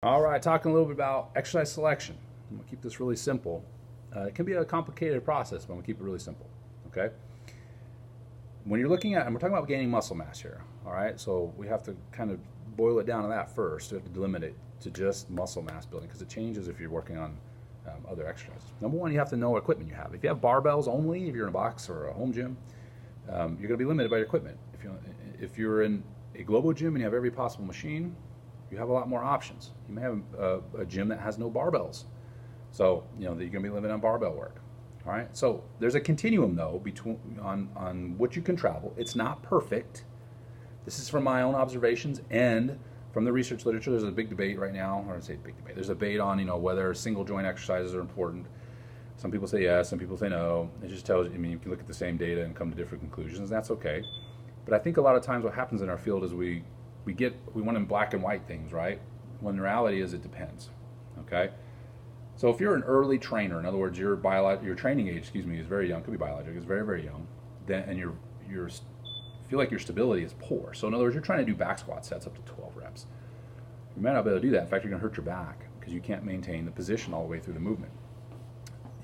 All right, talking a little bit about exercise selection. I'm gonna keep this really simple. It can be a complicated process, but I'm gonna keep it really simple. Okay. When you're looking at, and we're talking about gaining muscle mass here. All right, so we have to kind of boil it down to that first. We have to limit it to just muscle mass building because it changes if you're working on other exercises. Number one, you have to know what equipment you have. If you have barbells only, if you're in a box or a home gym, you're going to be limited by your equipment. If you're in a global gym and you have every possible machine, you have a lot more options. You may have a gym that has no barbells, so you're going to be limited on barbell work. All right. So there's a continuum though between on what you can travel. It's not perfect. This is from my own observations and from the research literature. There's a big debate right now, or I say big debate. There's a debate on whether single joint exercises are important. Some people say yes, some people say no. It just tells you. I mean, you can look at the same data and come to different conclusions. That's okay. But I think a lot of times what happens in our field is we want in black and white things, right? When the reality is it depends. Okay. So if you're an early trainer, in other words, your training age, is very young, could be biologic, is very, very young, then and you feel like your stability is poor. So in other words, you're trying to do back squat sets up to 12 reps. You might not be able to do that. In fact, you're going to hurt your back because you can't maintain the position all the way through the movement.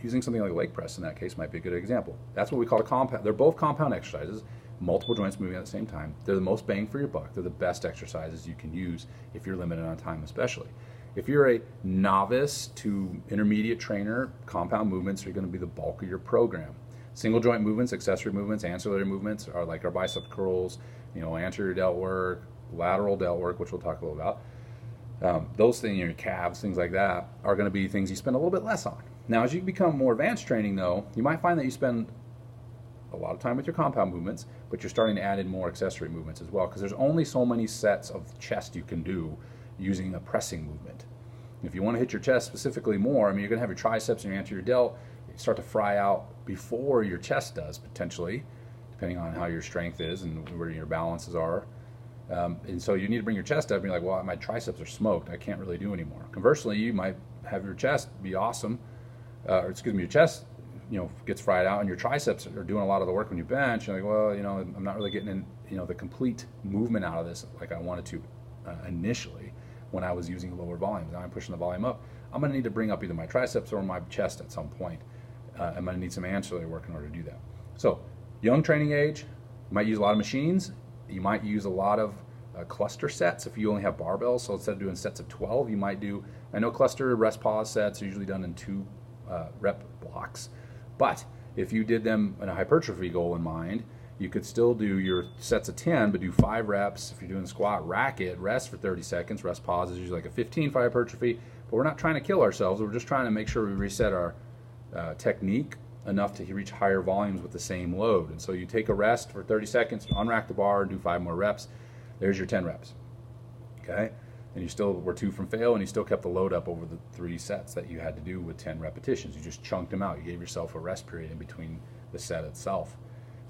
Using something like leg press in that case might be a good example. That's what we call a compound. They're both compound exercises, multiple joints moving at the same time. They're the most bang for your buck. They're the best exercises you can use if you're limited on time, especially. If you're a novice to intermediate trainer, compound movements are going to be the bulk of your program. Single joint movements, accessory movements, ancillary movements are like our bicep curls, anterior delt work, lateral delt work, which we'll talk a little about. Those things, your calves, things like that, are going to be things you spend a little bit less on. Now, as you become more advanced training, though, you might find that you spend a lot of time with your compound movements, but you're starting to add in more accessory movements as well, because there's only so many sets of chest you can do using a pressing movement. If you want to hit your chest specifically more, you're going to have your triceps and your anterior delt start to fry out before your chest does, potentially, depending on how your strength is and where your balances are. And so you need to bring your chest up and you're like, well, my triceps are smoked. I can't really do anymore. Conversely, you might have your chest be awesome, your chest gets fried out and your triceps are doing a lot of the work when you bench. You're like, well, I'm not really getting in, the complete movement out of this like I wanted to initially when I was using lower volumes. Now I'm pushing the volume up. I'm going to need to bring up either my triceps or my chest at some point. I'm going to need some ancillary work in order to do that. So, young training age, you might use a lot of machines. You might use a lot of cluster sets if you only have barbells. So instead of doing sets of 12, you might do, I know cluster rest pause sets are usually done in 2 rep blocks. But if you did them in a hypertrophy goal in mind, you could still do your sets of 10, but do 5 reps. If you're doing squat, rack it, rest for 30 seconds. Rest pause is usually like a 15 for hypertrophy. But we're not trying to kill ourselves. We're just trying to make sure we reset our technique enough to reach higher volumes with the same load. And so you take a rest for 30 seconds, unrack the bar, and do 5 more reps. There's your 10 reps. Okay? And you still were 2 from fail, and you still kept the load up over the 3 sets that you had to do with 10 repetitions. You just chunked them out. You gave yourself a rest period in between the set itself.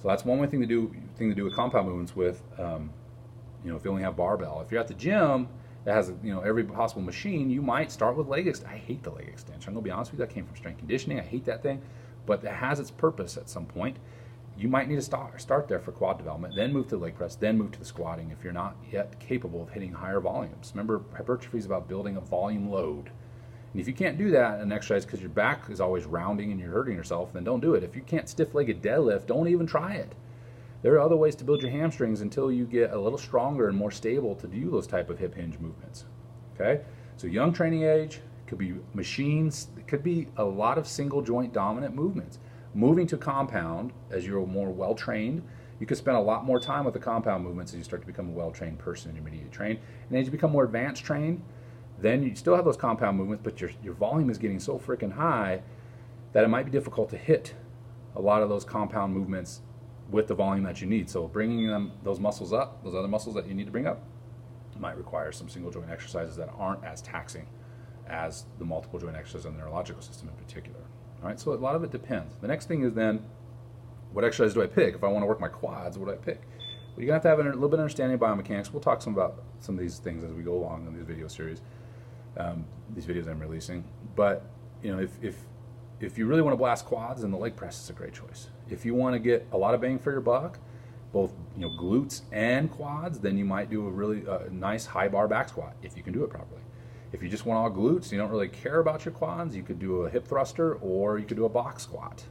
So that's one way thing to do with compound movements with, if you only have barbell. If you're at the gym that has every possible machine, you might start with leg extension. I hate the leg extension. I'm gonna be honest with you. That came from strength conditioning. I hate that thing, but it has its purpose at some point. You might need to start there for quad development, then move to the leg press, then move to the squatting if you're not yet capable of hitting higher volumes. Remember, hypertrophy is about building a volume load. And if you can't do that in an exercise because your back is always rounding and you're hurting yourself, then don't do it. If you can't stiff-legged deadlift, don't even try it. There are other ways to build your hamstrings until you get a little stronger and more stable to do those type of hip hinge movements. Okay? So young training age, could be machines, it could be a lot of single joint dominant movements. Moving to compound as you're more well-trained, you could spend a lot more time with the compound movements as you start to become a well-trained person, intermediate trained. And as you become more advanced trained, then you still have those compound movements, but your volume is getting so freaking high that it might be difficult to hit a lot of those compound movements with the volume that you need. So bringing those muscles up, those other muscles that you need to bring up, might require some single joint exercises that aren't as taxing as the multiple joint exercises in the neurological system in particular. All right, so a lot of it depends. The next thing is then, what exercise do I pick? If I want to work my quads, what do I pick? Well, you're going to have a little bit of understanding of biomechanics. We'll talk about some of these things as we go along in these video series, these videos I'm releasing. But if you really want to blast quads, then the leg press is a great choice. If you want to get a lot of bang for your buck, both glutes and quads, then you might do a really nice high bar back squat if you can do it properly. If you just want all glutes, you don't really care about your quads, you could do a hip thruster or you could do a box squat.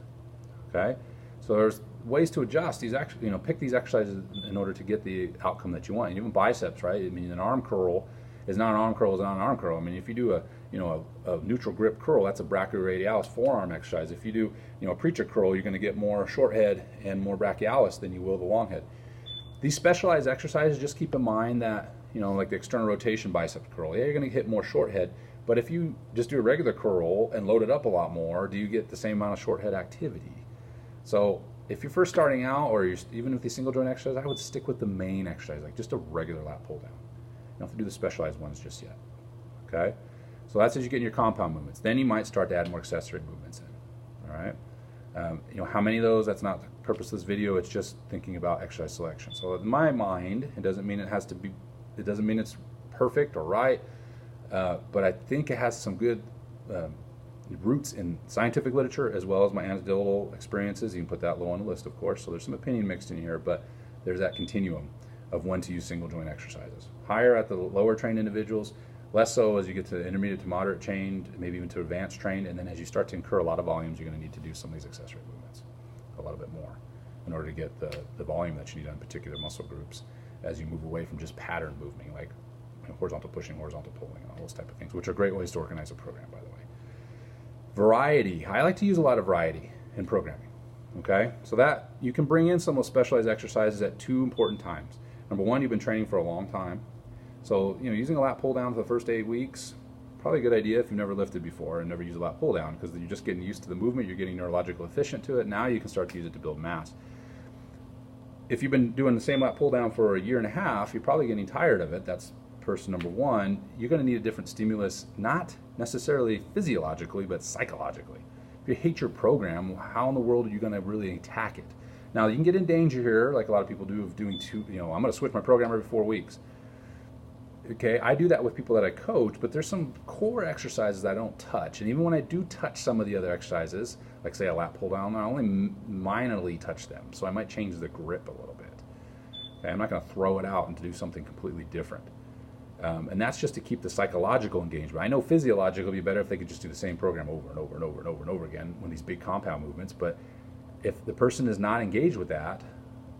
Okay, so there's ways to adjust these. Actually, pick these exercises in order to get the outcome that you want. And even biceps, right? I mean, an arm curl is not an arm curl, is not an arm curl. I mean, if you do a neutral grip curl, that's a brachioradialis forearm exercise. If you do a preacher curl, you're going to get more short head and more brachialis than you will the long head. These specialized exercises, just keep in mind that like the external rotation bicep curl, yeah, you're going to hit more short head. But if you just do a regular curl and load it up a lot more, do you get the same amount of short head activity? So if you're first starting out, or even with the single joint exercise, I would stick with the main exercise, like just a regular lat pull down. You don't have to do the specialized ones just yet. Okay, so that's as you get in your compound movements. Then you might start to add more accessory movements in. All right, how many of those? That's not the purpose of this video. It's just thinking about exercise selection. So in my mind, it doesn't mean it has to be. It doesn't mean it's perfect or right, but I think it has some good roots in scientific literature as well as my anecdotal experiences. You can put that low on the list, of course. So there's some opinion mixed in here, but there's that continuum of when to use single joint exercises. Higher at the lower trained individuals, less so as you get to intermediate to moderate trained, maybe even to advanced trained, and then as you start to incur a lot of volumes, you're going to need to do some of these accessory movements a little bit more in order to get the volume that you need on particular muscle groups as you move away from just pattern moving, like horizontal pushing, horizontal pulling, and all those type of things, which are great ways to organize a program, by the way. Variety. I like to use a lot of variety in programming. Okay, so that you can bring in some of those specialized exercises at two important times. Number one, you've been training for a long time, so using a lat pull down for the first 8 weeks, probably a good idea if you've never lifted before and never used a lat pull down, because you're just getting used to the movement, you're getting neurological efficient to it. Now you can start to use it to build mass. If you've been doing the same lat pull down for a year and a half, you're probably getting tired of it. That's person number one. You're going to need a different stimulus, not necessarily physiologically, but psychologically. If you hate your program, how in the world are you going to really attack it? Now, you can get in danger here, like a lot of people do, of doing I'm going to switch my program every 4 weeks. Okay, I do that with people that I coach, but there's some core exercises I don't touch. And even when I do touch some of the other exercises, like say a lat pull down, I only minorly touch them. So I might change the grip a little bit. Okay, I'm not going to throw it out and to do something completely different. And that's just to keep the psychological engagement. I know physiological would be better if they could just do the same program over and over and over and over and over again when these big compound movements. But if the person is not engaged with that,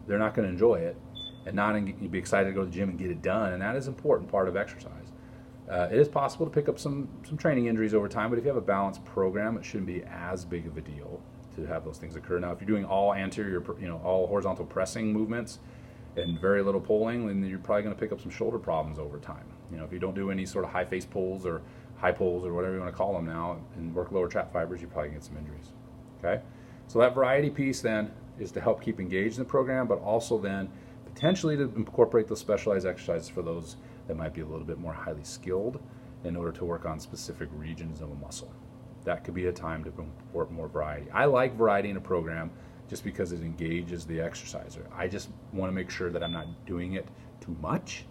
they're not going to enjoy it and you'd be excited to go to the gym and get it done. And that is an important part of exercise. It is possible to pick up some training injuries over time, but if you have a balanced program, it shouldn't be as big of a deal to have those things occur. Now, if you're doing all anterior, all horizontal pressing movements and very little pulling, then you're probably going to pick up some shoulder problems over time. If you don't do any sort of high face pulls or high pulls or whatever you want to call them now and work lower trap fibers, you probably get some injuries. Okay, so that variety piece then is to help keep engaged in the program, but also then potentially to incorporate those specialized exercises for those that might be a little bit more highly skilled in order to work on specific regions of a muscle. That could be a time to import more variety. I like variety in a program just because it engages the exerciser. I just want to make sure that I'm not doing it too much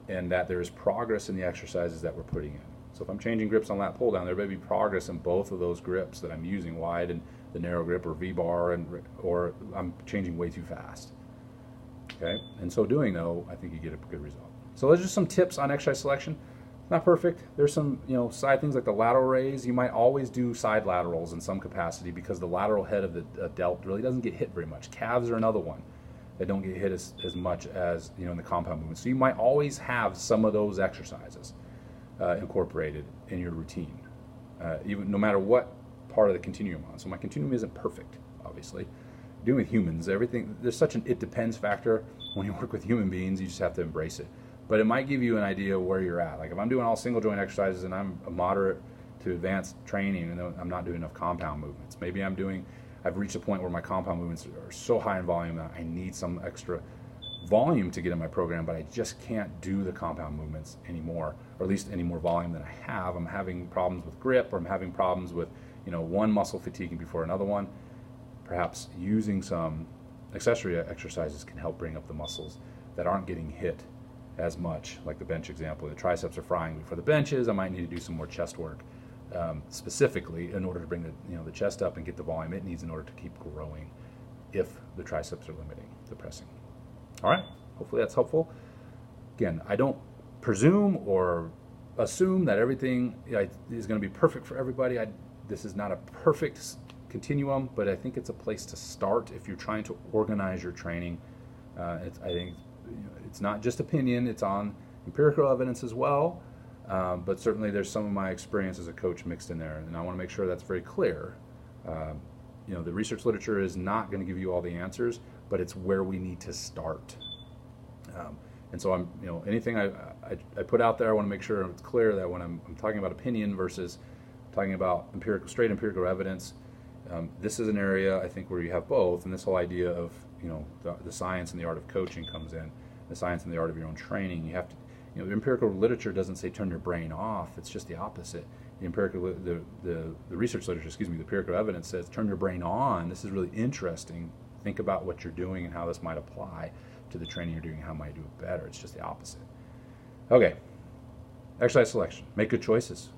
and that there is progress in the exercises that we're putting in. So if I'm changing grips on lat pull down, there may be progress in both of those grips that I'm using, wide and the narrow grip or V-bar, or I'm changing way too fast. Okay, and so doing though, I think you get a good result. So those are just some tips on exercise selection. Not perfect. There's some side things like the lateral raise. You might always do side laterals in some capacity because the lateral head of the delt really doesn't get hit very much. Calves are another one that don't get hit as much as in the compound movement. So you might always have some of those exercises incorporated in your routine, even no matter what part of the continuum on. So my continuum isn't perfect, obviously. Doing with humans, everything, there's such an it depends factor when you work with human beings. You just have to embrace it. But it might give you an idea of where you're at. Like if I'm doing all single joint exercises and I'm a moderate to advanced training and I'm not doing enough compound movements. Maybe I've reached a point where my compound movements are so high in volume that I need some extra volume to get in my program, but I just can't do the compound movements anymore, or at least any more volume than I have. I'm having problems with grip, or I'm having problems with one muscle fatiguing before another one. Perhaps using some accessory exercises can help bring up the muscles that aren't getting hit as much, like the bench example. The triceps are frying before the benches. I might need to do some more chest work specifically in order to bring the chest up and get the volume it needs in order to keep growing if the triceps are limiting the pressing. All right, hopefully that's helpful. Again, I don't presume or assume that everything is going to be perfect for everybody. This is not a perfect continuum, but I think it's a place to start if you're trying to organize your training. I think it's not just opinion, it's on empirical evidence as well, but certainly there's some of my experience as a coach mixed in there, and I want to make sure that's very clear. The research literature is not going to give you all the answers, but it's where we need to start. And so anything I put out there, I want to make sure it's clear that when I'm talking about opinion versus talking about straight empirical evidence, this is an area I think where you have both, and this whole idea of the science and the art of coaching comes in, the science and the art of your own training. You have to, the empirical literature doesn't say turn your brain off. It's just the opposite. The research literature, the empirical evidence says turn your brain on. This is really interesting. Think about what you're doing and how this might apply to the training you're doing, how might you do it better. It's just the opposite. Okay, exercise selection. Make good choices.